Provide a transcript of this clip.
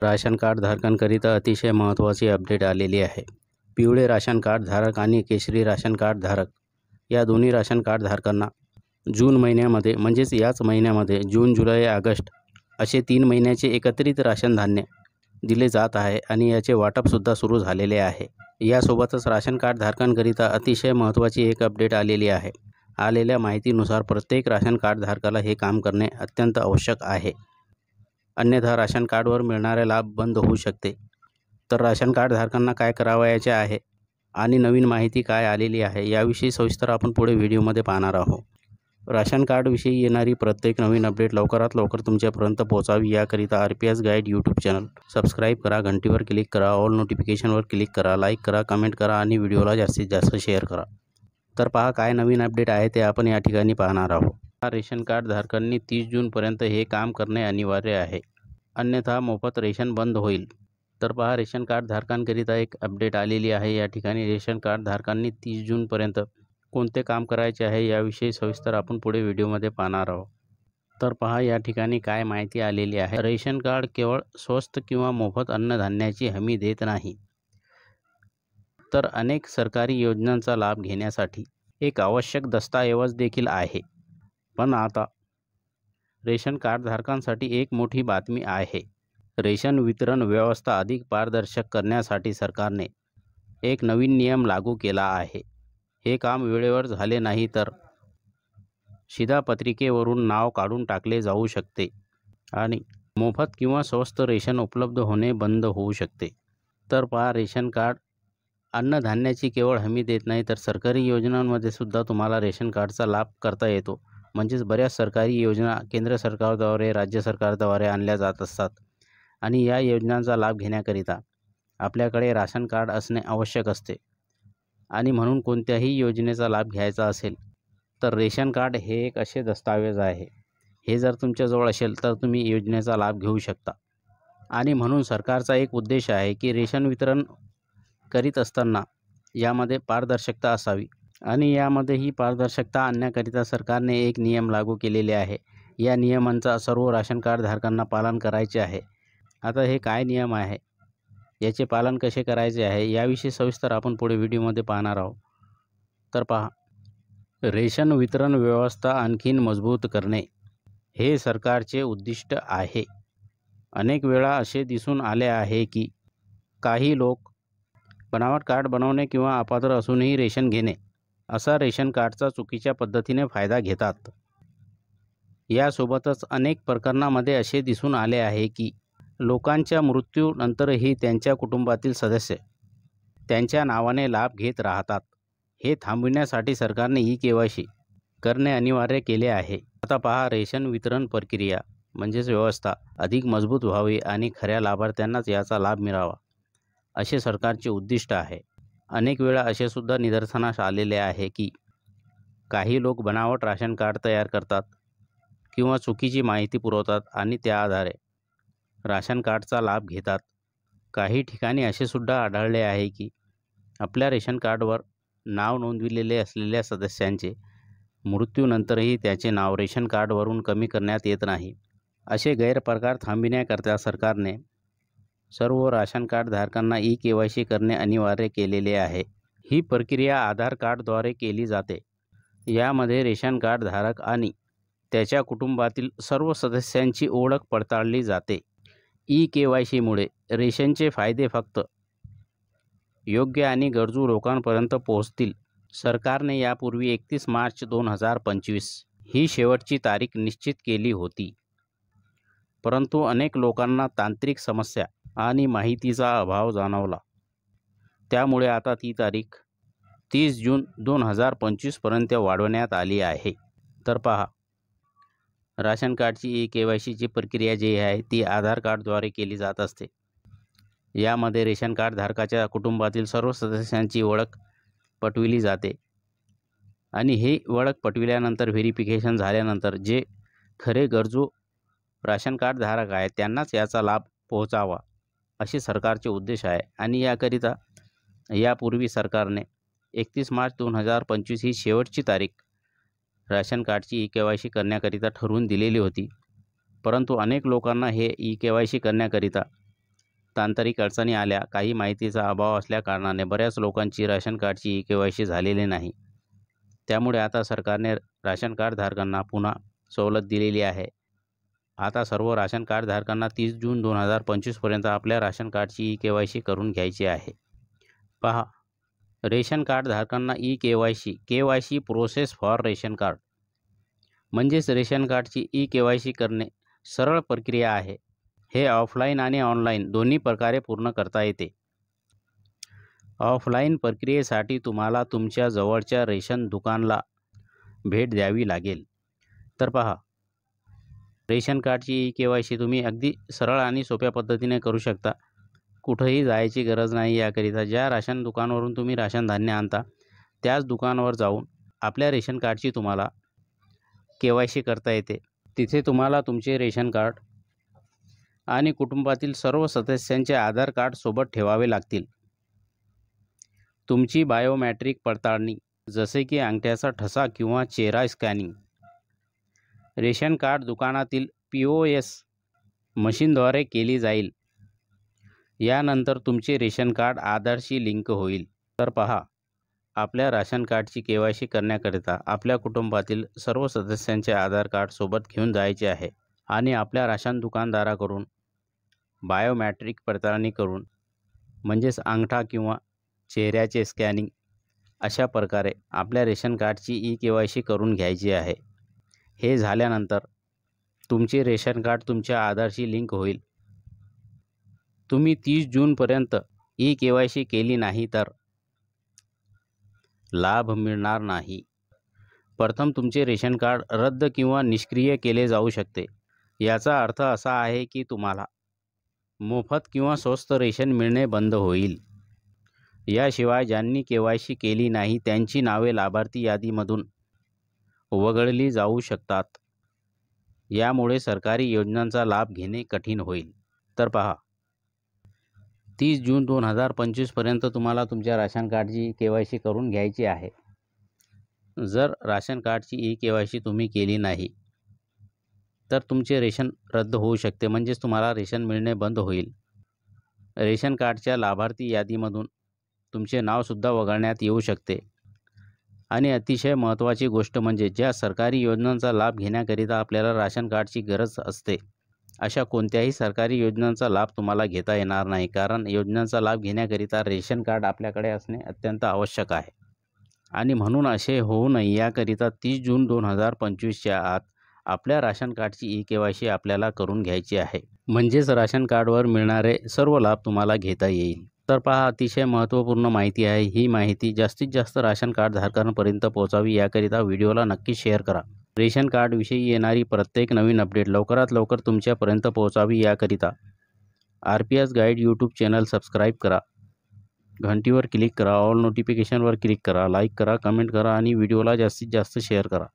Ration card धारकांकरिता अतिशय महत्त्वाची update आलेली आहे. पिवळे राशन कार्ड धारक आणि केशरी राशन कार्ड धारक या दोन्ही राशन कार्ड धारकांना जून महिन्यामध्ये म्हणजेच याच महिन्यामध्ये जून, जुलै, ऑगस्ट असे 3 महिन्याचे एकत्रित राशन धान्य दिले जात आहे आणि याचे वाटपसुद्धा सुरू झालेले आहे. यासोबतच राशन कार्ड धारकांकरिता अतिशय महत्त्वाची एक अपडेट आलेली आहे. आलेल्या माहितीनुसार प्रत्येक राशन कार्ड धारकाला हे काम करणे अत्यंत आवश्यक आहे. अन्यथा राशन कार्डवर मिळणारे लाभ बंद होऊ शकते. तर राशन कार्ड धारकांना काय करावयाचे आहे आणि नवीन माहिती काय आलेली आहे याविषयी सविस्तर आपण पुढे व्हिडिओमध्ये पाहणार आहोत. राशन कार्डविषयी येणारी प्रत्येक नवीन अपडेट लवकरात लवकर तुमच्यापर्यंत पोहोचावी याकरिता RPS guide YouTube channel subscribe करा, घंटीवर क्लिक करा, ऑल नोटिफिकेशनवर क्लिक करा, लाईक करा, कमेंट करा आणि व्हिडिओला जास्तीत जास्त शेअर करा. तर पहा काय नवीन अपडेट आहे ते आपण या ठिकाणी पाहणार आहोत. रेशन कार्ड धारकांनी 30 जूनपर्यंत हे काम करणे अनिवार्य आहे, अन्यथा मोफत रेशन बंद होईल. तर पहा रेशन कार्ड धारकांकरिता एक अपडेट आलेली आहे. या ठिकाणी रेशन कार्ड धारकांनी 30 जूनपर्यंत कोणते काम करायचे आहे याविषयी सविस्तर आपण पुढे व्हिडिओमध्ये पाहणार आहोत. तर पहा या ठिकाणी काय माहिती आलेली आहे. रेशन कार्ड केवळ स्वस्त किंवा मोफत अन्नधान्याची हमी देत नाही, तर अनेक सरकारी योजनांचा लाभ घेण्यासाठी एक आवश्यक दस्तऐवज देखील आहे. पण आता रेशन कार्ड धारकांसाठी एक मोठी बातमी आहे. रेशन वितरण व्यवस्था अधिक पारदर्शक करण्यासाठी सरकारने एक नवीन नियम लागू केला आहे. हे काम वेळेवर झाले नाही तर शिधापत्रिकेवरून नाव काढून टाकले जाऊ शकते आणि मोफत किंवा स्वस्त रेशन उपलब्ध होणे बंद होऊ शकते. तर पहा रेशन कार्ड अन्नधान्याची केवळ हमी देत नाही, तर सरकारी योजनांमध्ये सुद्धा तुम्हाला रेशन कार्डचा लाभ करता येतो. म्हणजेच बऱ्याच सरकारी योजना केंद्र सरकारद्वारे, राज्य सरकारद्वारे आणल्या जात असतात आणि या योजनांचा लाभ घेण्याकरिता आपल्याकडे राशन कार्ड असणे आवश्यक असते. आणि म्हणून कोणत्याही योजनेचा लाभ घ्यायचा असेल तर रेशन कार्ड हे एक असे दस्तऐवज आहे. हे जर तुमच्याजवळ असेल तर तुम्ही योजनेचा लाभ घेऊ शकता. आणि म्हणून सरकारचा एक उद्देश आहे की रेशन वितरण करीत असताना यामध्ये पारदर्शकता असावी आणि यामध्ये ही पारदर्शकता आणण्याकरिता सरकारने एक नियम लागू केलेले आहे. या नियमांचा सर्व राशन कार्ड धारकांना पालन करायचे आहे. आता हे काय नियम आहे, याचे पालन कसे करायचे आहे याविषयी सविस्तर आपण पुढे व्हिडिओमध्ये पाहणार आहोत. तर पहा रेशन वितरण व्यवस्था आणखीन मजबूत करणे हे सरकारचे उद्दिष्ट आहे. अनेक वेळा असे दिसून आले आहे की काही लोक बनावट कार्ड बनवणे किंवा अपात्र असूनही रेशन घेणे असा रेशन कार्डचा चुकीच्या पद्धतीने फायदा घेतात. यासोबतच अनेक प्रकरणांमध्ये असे दिसून आले आहे की लोकांच्या मृत्यूनंतरही त्यांच्या कुटुंबातील सदस्य त्यांच्या नावाने लाभ घेत राहतात. हे थांबविण्यासाठी सरकारने KYC करणे अनिवार्य केले आहे. आता पहा रेशन वितरण प्रक्रिया म्हणजेच व्यवस्था अधिक मजबूत व्हावी आणि खऱ्या लाभार्थ्यांनाच याचा लाभ मिळावा असे सरकारचे उद्दिष्ट आहे. अनेक वेळा असे सुद्धा निदर्शनास आलेले आहे की काही लोक बनावट राशन कार्ड तयार करतात किंवा चुकीची माहिती पुरवतात आणि त्या आधारे राशन कार्डचा लाभ घेतात. काही ठिकाणी असे सुद्धा आढळले आहे की आपल्या रेशन कार्डवर नाव नोंदविलेले असलेल्या सदस्यांचे मृत्यूनंतरही त्याचे नाव रेशन कार्डवरून कमी करण्यात येत नाही. असे गैरप्रकार थांबविण्याकरता सरकारने सर्व राशन कार्ड धारकांना KYC करणे अनिवार्य केलेले आहे. ही प्रक्रिया आधार कार्डद्वारे केली जाते. यामध्ये रेशन कार्ड धारक आणि त्याच्या कुटुंबातील सर्व सदस्यांची ओळख पडताळली जाते. KYC मुळे रेशनचे फायदे फक्त योग्य आणि गरजू लोकांपर्यंत पोहोचतील. सरकारने यापूर्वी 31 मार्च 2025 ही शेवटची तारीख निश्चित केली होती, परंतु अनेक लोकांना तांत्रिक समस्या आणि माहितीचा अभाव जाणवला. त्यामुळे आता ती तारीख 30 जून 2025 पर्यंत वाढवण्यात आली आहे. तर पहा राशन कार्डची KYCची प्रक्रिया जी आहे ती आधार कार्डद्वारे केली जात असते. यामध्ये रेशन कार्ड धारकाच्या कुटुंबातील सर्व सदस्यांची ओळख पटविली जाते आणि ही ओळख पटविल्यानंतर व्हेरिफिकेशन झाल्यानंतर जे खरे गरजू राशन कार्ड धारक आहेत त्यांनाच याचा लाभ पोहोचावा असे सरकारचे उद्देश आहे. आणि याकरिता यापूर्वी सरकारने 31 मार्च 2025 ही शेवटची तारीख राशन कार्डची KYC करण्याकरिता ठरवून दिलेली होती, परंतु अनेक लोकांना हे KYC करण्याकरिता तांत्रिक अडचणी आल्या, काही माहितीचा अभाव असल्याकारणाने बऱ्याच लोकांची राशन कार्डची ई-के-वाय-सी झालेली नाही. त्यामुळे आता सरकारने राशन कार्ड धारकांना पुन्हा सवलत दिलेली आहे. आता सर्व राशन कार्ड धारकांना 30 जून 2025 पर्यंत आपल्या राशन कार्डची ई-के-वाय-सी करून घ्यायची आहे. पहा, रेशन कार्ड धारकांना ई-के-वाय-सी KYC process for ration card म्हणजेच रेशन कार्डची ई-के-वाय-सी करणे सरळ प्रक्रिया आहे. हे ऑफलाईन आणि ऑनलाईन दोन्ही प्रकारे पूर्ण करता येते. ऑफलाईन प्रक्रियेसाठी तुम्हाला तुमच्या जवळच्या रेशन दुकानाला भेट द्यावी लागेल. तर पहा, रेशन कार्डची ई-के-वाय-सी तुम्ही अगदी सरळ आणि सोप्या पद्धतीने करू शकता. कुठेही जायची गरज नाही. याकरिता ज्या राशन दुकानावरून तुम्ही राशन धान्य आणता त्याच दुकानावर जाऊन आपल्या रेशन कार्डची तुम्हाला के-वाय-सी करता येते. तिथे तुम्हाला तुमचे रेशन कार्ड आणि कुटुंबातील सर्व सदस्यांचे आधार कार्ड सोबत ठेवावे लागतील. तुमची बायोमेट्रिक पडताळणी जसे की अंगठ्याचा ठसा किंवा चेहरा स्कॅनिंग रेशन कार्ड दुकानातील POS मशीनद्वारे केली जाईल. यानंतर तुमचे रेशन कार्ड आधारशी लिंक होईल. तर पहा, आपल्या राशन कार्डची के-वाय-सी करण्याकरिता आपल्या कुटुंबातील सर्व सदस्यांचे आधार कार्ड सोबत घेऊन जायचे आहे आणि आपल्या राशन दुकानदाराकडून बायोमेट्रिक पडताळणी करून म्हणजेच अंगठा किंवा चेहऱ्याचे स्कॅनिंग अशा प्रकारे आपल्या रेशन कार्डची ई-के-वाय-सी करून घ्यायची आहे. हे झाल्यानंतर तुमचे रेशन कार्ड तुमच्या आधारशी लिंक होईल. तुम्ही 30 जूनपर्यंत ई-के-वाय-सी केली नाही तर लाभ मिळणार नाही. प्रथम तुमचे रेशन कार्ड रद्द किंवा निष्क्रिय केले जाऊ शकते. याचा अर्थ असा आहे की तुम्हाला मोफत किंवा स्वस्त रेशन मिळणे बंद होईल. याशिवाय ज्यांनी के-वाय-सी केली नाही त्यांची नावे लाभार्थी यादीमधून वगळली जाऊ शकतात. यामुळे सरकारी योजनांचा लाभ घेणे कठीण होईल. तर पहा, 30 जून 2025 पर्यंत तुम्हाला तुमच्या राशन कार्डची के-वाय-सी करून घ्यायची आहे. जर राशन कार्डची ई-के-वाय-सी तुम्ही केली नाही तर तुमचे रेशन रद्द होऊ शकते, म्हणजेच तुम्हाला रेशन मिळणे बंद होईल. रेशन कार्डच्या लाभार्थी यादीमधून तुमचे नावसुद्धा वगळण्यात येऊ शकते. आणि अतिशय महत्त्वाची गोष्ट म्हणजे ज्या सरकारी योजनांचा लाभ घेण्याकरिता आपल्याला राशन कार्डची गरज असते अशा कोणत्याही सरकारी योजनांचा लाभ तुम्हाला घेता येणार नाही, कारण योजनांचा लाभ घेण्याकरिता रेशन कार्ड आपल्याकडे असणे अत्यंत आवश्यक आहे. आणि म्हणून असे होऊ नये याकरिता 30 जून 2025च्या आत आपल्या राशन कार्डची ई-के-वाय-सी आपल्याला करून घ्यायची आहे. म्हणजेच राशन कार्डवर मिळणारे सर्व लाभ तुम्हाला घेता येईल. तर पहा, अतिशय महत्त्वपूर्ण माहिती आहे. ही माहिती जास्तीत जास्त राशन कार्ड धारकांपर्यंत पोहोचावी याकरिता व्हिडिओला नक्की शेअर करा. रेशन कार्डविषयी येणारी प्रत्येक नवीन अपडेट लवकरात लवकर तुमच्यापर्यंत पोहोचावी याकरिता RPS guide YouTube channel subscribe करा. घंटीवर क्लिक करा. ऑल नोटिफिकेशनवर क्लिक करा. लाईक करा, कमेंट करा आणि व्हिडिओला जास्तीत जास्त शेअर करा.